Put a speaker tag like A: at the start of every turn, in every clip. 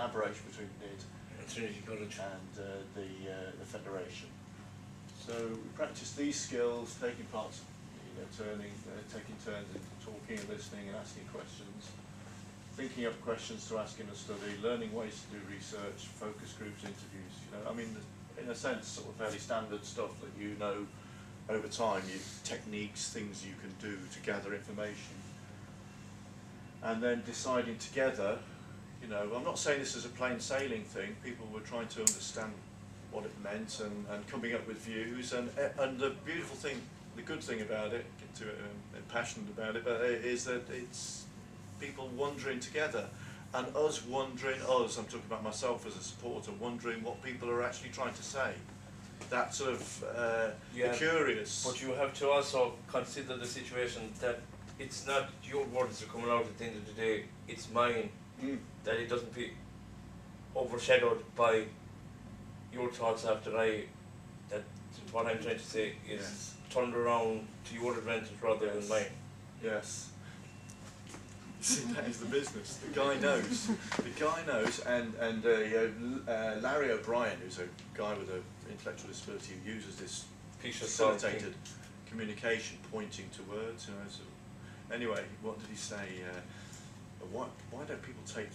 A: collaboration between NID
B: Trinity College
A: and the Federation. So we practice these skills, taking parts, taking turns in talking and listening and asking questions, thinking up questions to ask in a study, learning ways to do research, focus groups, interviews. I mean, in a sense, sort of fairly standard stuff that over time, techniques, things you can do to gather information. And then deciding together, I'm not saying this is a plain sailing thing. People were trying to understand what it meant and coming up with views. And the beautiful thing, the good thing about it, I'm passionate about it, but is that it's people wondering together. And I'm talking about myself as a supporter, wondering what people are actually trying to say. That sort of curious.
B: But you have to also consider the situation that it's not your words that are coming out at the end of the day, it's mine. That it doesn't be overshadowed by your thoughts after that what I'm trying to say is turned around to your advantage rather than mine.
A: Yes. See, that is the business. The guy knows. The guy knows, and Larry O'Brien, who's a guy with an intellectual disability who uses this facilitated communication, pointing to words. Anyway, what did he say? Why don't people take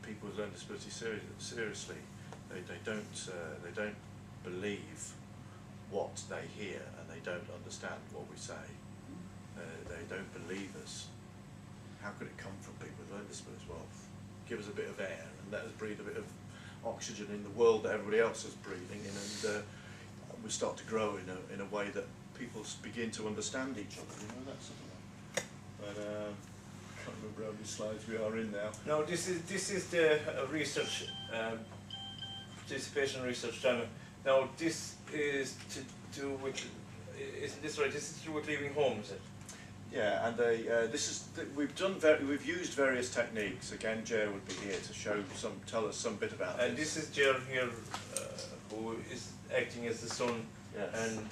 A: people with learning disability seriously? They don't believe what they hear, and they don't understand what we say. They don't believe us. How could it come from people with learning disabilities? Well, give us a bit of air and let us breathe a bit of oxygen in the world that everybody else is breathing in, and we start to grow in a way that people begin to understand each other. That sort of way. But I can't remember how many slides we are in now.
B: No, this is the research participation research channel. Now this is to do with, isn't this right? This is to do with leaving home, is it?
A: Yeah, and we've used various techniques. Again, Jer would be here to tell us some bit about
B: and this is Jer here, who is acting as the son, and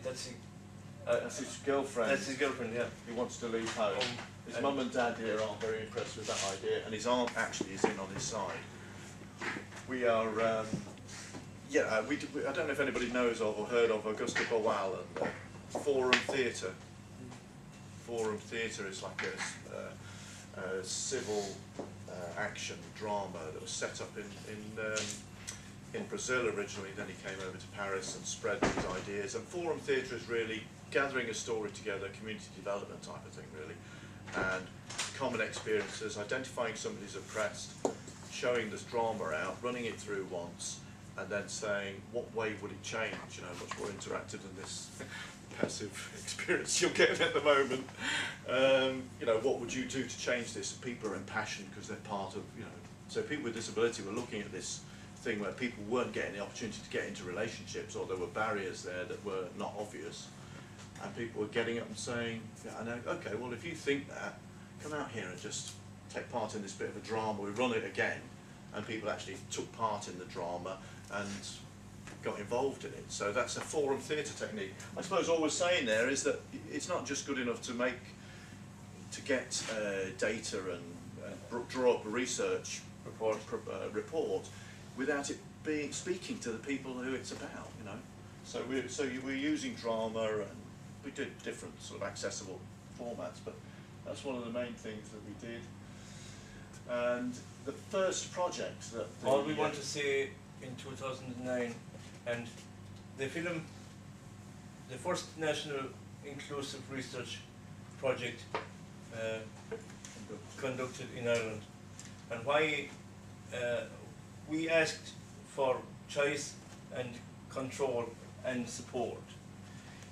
B: that's
A: his girlfriend.
B: That's his girlfriend, yeah.
A: He wants to leave home. His mum and dad here aren't very impressed with that idea, and his aunt actually is in on his side. We are, I don't know if anybody knows of or heard of Augusta Boal and Forum Theatre. Forum Theatre is like a civil action drama that was set up in Brazil originally. Then he came over to Paris and spread these ideas. And Forum Theatre is really gathering a story together, community development type of thing, really, and common experiences, identifying somebody's oppressed, showing this drama out, running it through once, and then saying what way would it change. Much more interactive than this passive experience you're getting at the moment. What would you do to change this? People are impassioned because they're part of, so people with disability were looking at this thing where people weren't getting the opportunity to get into relationships, or there were barriers there that were not obvious, and people were getting up and saying, I know, okay, well, if you think that, come out here and just take part in this bit of a drama. We run it again, and people actually took part in the drama and got involved in it. So that's a forum theatre technique. I suppose all we're saying there is that it's not just good enough to get data and draw up a research report without it speaking to the people who it's about. So we're using drama, and we did different sort of accessible formats, but that's one of the main things that we did. And the first project that
B: all we want to say in 2009, and the film, the first national inclusive research project conducted in Ireland, and why we asked for choice and control and support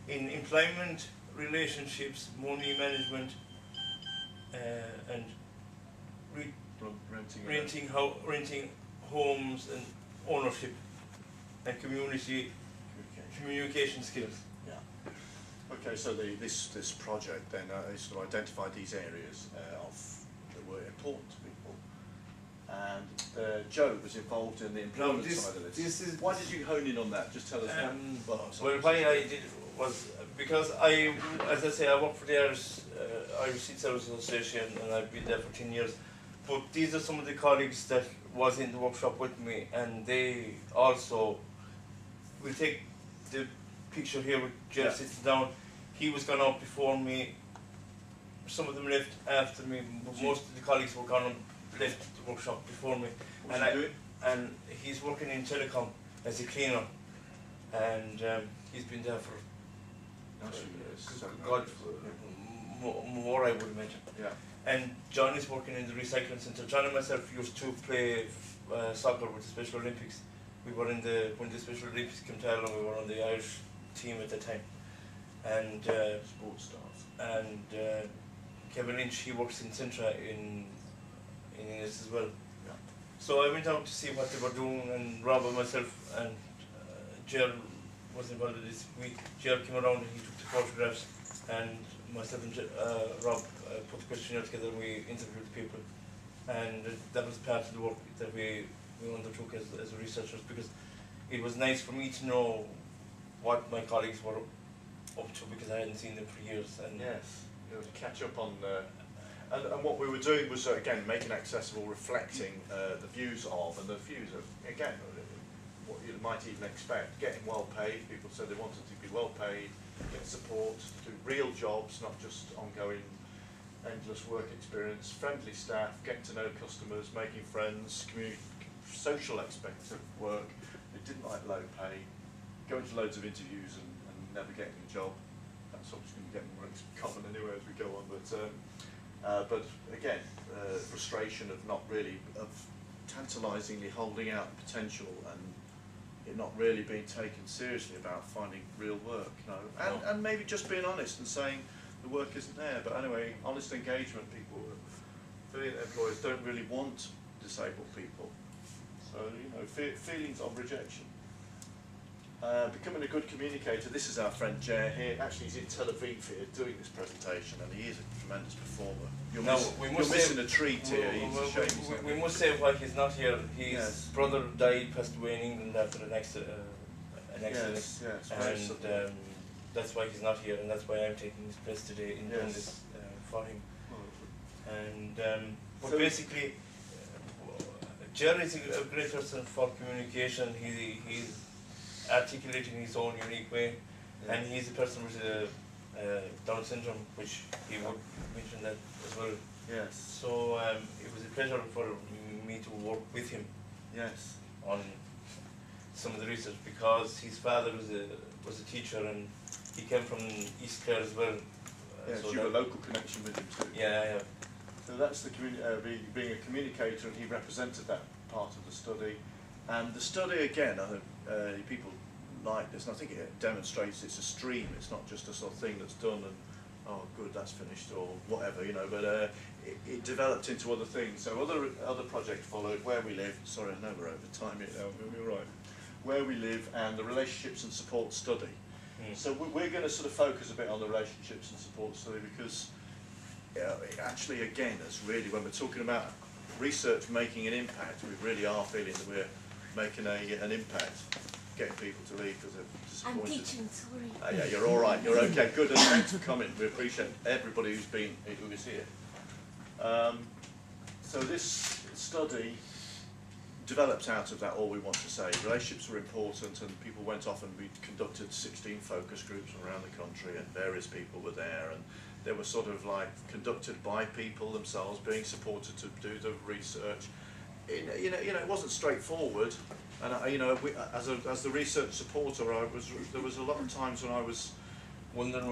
B: in employment, relationships, money management, and renting homes and ownership and communication skills.
A: Yeah. Okay, so this project then is to identify these areas that were important to people, and Joe was involved in the employment side of this. Why did you hone in on that? Just tell us.
B: Well, why I did was because as I say, I work for the Irish Seed Sellers Association, and I've been there for 10 years. But these are some of the colleagues that was in the workshop with me, and they also will take the picture here with Jeff
A: Yeah.
B: sitting down. He was gone out before me. Some of them left after me, but most of the colleagues were gone and left the workshop before me.
A: What's
B: And
A: he doing?
B: And he's working in telecom as a cleaner, and he's been there for God, more I would imagine.
A: Yeah.
B: And John is working in the recycling centre. John and myself used to play soccer with the Special Olympics. We were in when the Special Olympics came to Ireland, we were on the Irish team at the time. And
A: sports stars.
B: And Kevin Lynch, he works in Sintra in Ennis as well.
A: Yeah.
B: So I went out to see what they were doing, and Rob and myself and Ger was involved in this. Ger came around and he took the photographs, and myself and Rob put the questionnaire together, and we interviewed the people, and that was part of the work that we undertook as researchers, because it was nice for me to know what my colleagues were up to, because I hadn't seen them for years. And
A: yes, to catch up on, and what we were doing was again making accessible, reflecting the views of, and the views of, again, what you might even expect, getting well paid. People said they wanted to be well paid, get support, do real jobs, not just ongoing endless work experience, friendly staff, getting to know customers, making friends, social aspects of work. They didn't like low pay, going to loads of interviews and never getting a job. That's obviously getting more common anyway as we go on, but again, frustration of not really, of tantalisingly holding out potential and it not really being taken seriously about finding real work, and maybe just being honest and saying the work isn't there. But anyway, honest engagement, people feeling that employers don't really want disabled people, so feelings of rejection. Becoming a good communicator. This is our friend Jer here. Actually, he's in Tel Aviv here doing this presentation, and he is a tremendous performer. You're missing a treat here.
B: We must say why he's not here. His brother died, passed away in England after an accident.
A: Yes,
B: and that's why he's not here, and that's why I'm taking his place today in doing this for him. And but basically, Jer is a great person for communication. He's articulating in his own unique way, and he's a person with Down syndrome, which he would mention that as well.
A: Yes.
B: So it was a pleasure for me to work with him.
A: Yes.
B: On some of the research, because his father was a teacher, and he came from East Clare as well.
A: Yes, so you have a local connection with him too.
B: Yeah, I have.
A: So that's the being a communicator, and he represented that part of the study. And the study, again, I think people like this, and I think it demonstrates it's a stream. It's not just a sort of thing that's done and, oh, good, that's finished, or whatever, but it developed into other things. So other projects followed, Where We Live. Sorry, I know we're over time here now, but we're right. Where We Live, and the Relationships and Support Study. So we're going to sort of focus a bit on the relationships and support study, because it actually, again, that's really, when we're talking about research making an impact, we really are feeling that we're making an impact, getting people to leave because they're disappointed.
C: I'm teaching, sorry.
A: Yeah, you're all right. You're okay. Good, and thanks for coming. We appreciate everybody who is here. So this study developed out of that. All we want to say, relationships were important, and people went off, and we conducted 16 focus groups around the country, and various people were there, and they were sort of like conducted by people themselves, being supported to do the research. It wasn't straightforward, and as the research supporter, there was a lot of times when I was wondering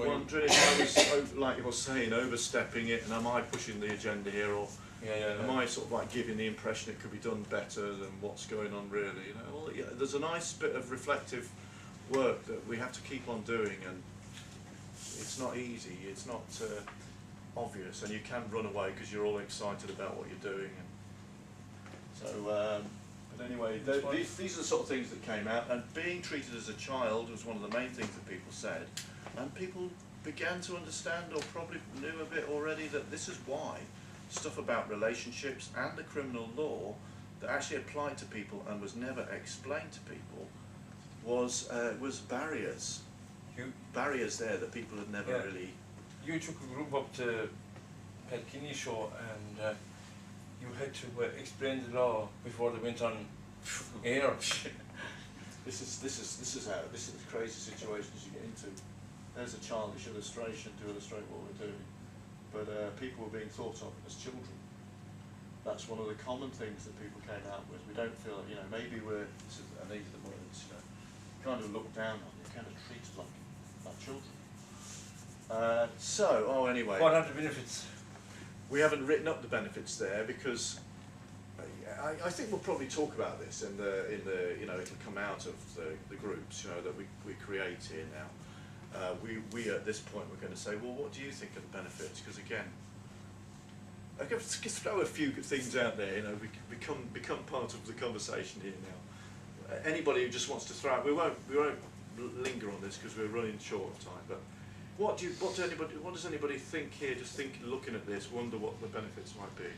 A: if I was, like you're saying, overstepping it, and am I pushing the agenda here, or am I sort of like giving the impression it could be done better than what's going on really? There's a nice bit of reflective work that we have to keep on doing, and it's not easy. It's not obvious, and you can run away because you're all excited about what you're doing. But anyway, these are the sort of things that came out, and being treated as a child was one of the main things that people said, and people began to understand, or probably knew a bit already, that this is why stuff about relationships and the criminal law that actually applied to people and was never explained to people was barriers. Barriers there that people had never really...
B: You took a group up to Pelkinney show, and you you had to explain the law before they went on air.
A: This is the crazy situations you get into. There's a childish illustration to illustrate what we're doing. But people were being thought of as children. That's one of the common things that people came out with. We don't feel, you know, maybe we're, these are the words, you know, kind of looked down on, you're kind of treated like children. Anyway.
B: What are the benefits?
A: We haven't written up the benefits there because I think we'll probably talk about this in the you know, it'll come out of the groups, you know, that we create here now. We at this point we're going to say, well, what do you think of the benefits? Because again, I can throw a few things out there. You know, we can become part of the conversation here now. Anybody who just wants to throw out, we won't linger on this because we're running short of time. But what does anybody think here? Just looking at this, wonder what the benefits might be.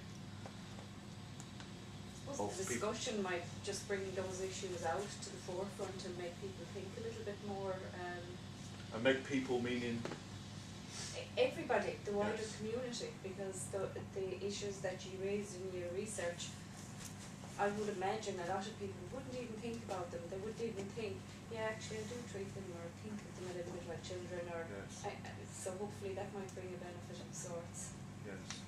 C: I suppose the discussion might just bring those issues out to the forefront and make people think a little bit more.
A: And make people meaning?
C: Everybody, the wider
A: Yes.
C: community, because the issues that you raised in your research, I would imagine a lot of people wouldn't even think about them. They wouldn't even think, yeah, actually I do treat them or think of them a little bit like children. Or
A: Yes.
C: so hopefully that might bring a benefit of sorts.
A: Yes.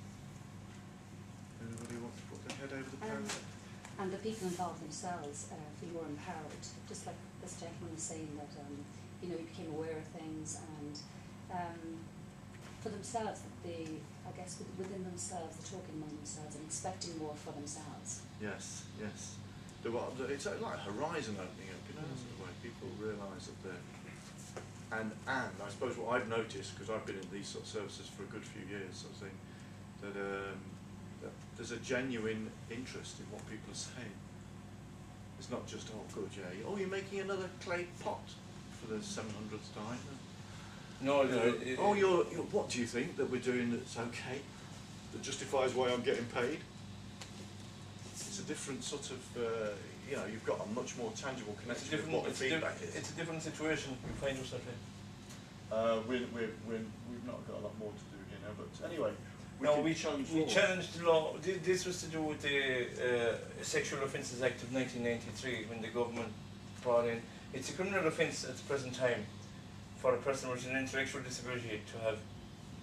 A: Anybody want to put their head over the parapet?
D: And the people involved themselves feel more empowered, just like this gentleman was saying that you know, he became aware of things and for themselves, I guess within themselves, they're talking among themselves and expecting more for themselves.
A: Yes, yes. It's like a horizon opening up, you know, isn't it, where people realise that they're... And I suppose what I've noticed, because I've been in these sort of services for a good few years, sort of thing, that there's a genuine interest in what people are saying. It's not just, oh, good, yeah, oh, you're making another clay pot for the 700th time.
B: No,
A: what do you think that we're doing that's okay, that justifies why I'm getting paid? It's a different sort of, you know, you've got a much more tangible connection with what the feedback is.
B: It's a different situation you find yourself in.
A: We've not got a lot more to do here now, but anyway,
B: we challenged the law. This was to do with the Sexual Offences Act of 1993 when the government brought in. It's a criminal offence at the present time for a person with an intellectual disability to have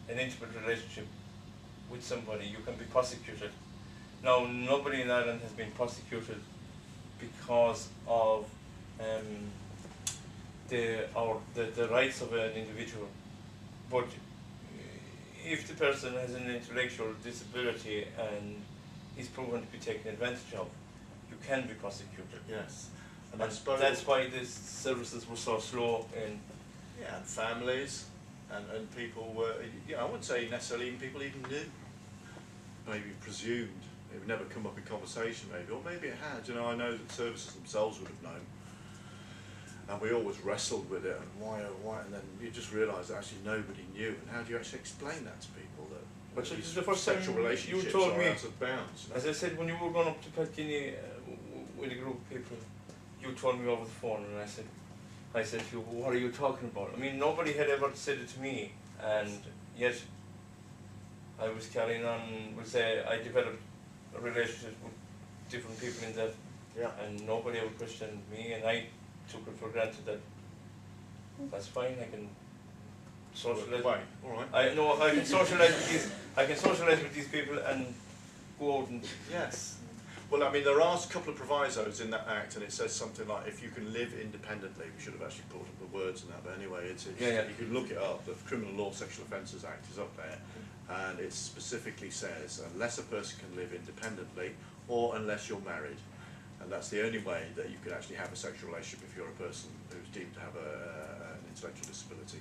B: an intimate relationship with somebody. You can be prosecuted. Now, nobody in Ireland has been prosecuted because of the rights of an individual. But if the person has an intellectual disability and is proven to be taken advantage of, you can be prosecuted.
A: Yes.
B: And that's why these services were so slow in...
A: Yeah, and families, and people were, you know, I wouldn't say necessarily even people even knew, maybe presumed. It would never come up in conversation maybe, or maybe it had. You know, I know that services themselves would have known. And we always wrestled with it, and why, and then you just realise that actually nobody knew. And how do you actually explain that to people? That
B: but this is the first time
A: sexual relationships
B: you told
A: are
B: me,
A: out of bounds. You know?
B: as I said, when you were going up to Kilkenny with a group of people, you told me over the phone, and I said to you, well, what are you talking about? I mean, nobody had ever said it to me, and yet I was carrying on, we'll say, I developed a relationship with different people in that,
A: Yeah.
B: and nobody ever questioned me, and I took it for granted that that's fine, I can socialise.
A: Fine, all right.
B: I can socialise with these. I can socialise with these people and go out and.
A: Yes. Well, I mean, there are a couple of provisos in that act, and it says something like, if you can live independently, we should have actually put up the words in that, but anyway, you can look it up, the Criminal Law Sexual Offences Act is up there, and it specifically says, unless a person can live independently, or unless you're married, and that's the only way that you can actually have a sexual relationship if you're a person who's deemed to have an intellectual disability.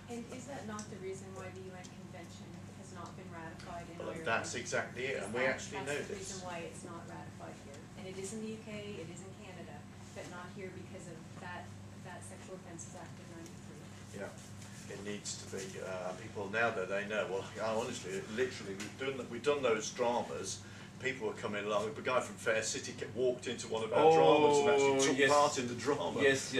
E: And is that not the reason why the UN Convention has not been ratified in
A: Well,
E: Ireland?
A: that's exactly it, and we actually know
E: That's the
A: this.
E: reason why it's not ratified here. And it is in the UK, it is in Canada, but not here because of that Sexual Offences Act of '93.
A: Yeah, it needs to be. People now that they know. Well, honestly, literally, we've done those dramas. People were coming along. The guy from Fair City walked into one of our dramas and actually took part in the drama.
B: Yes.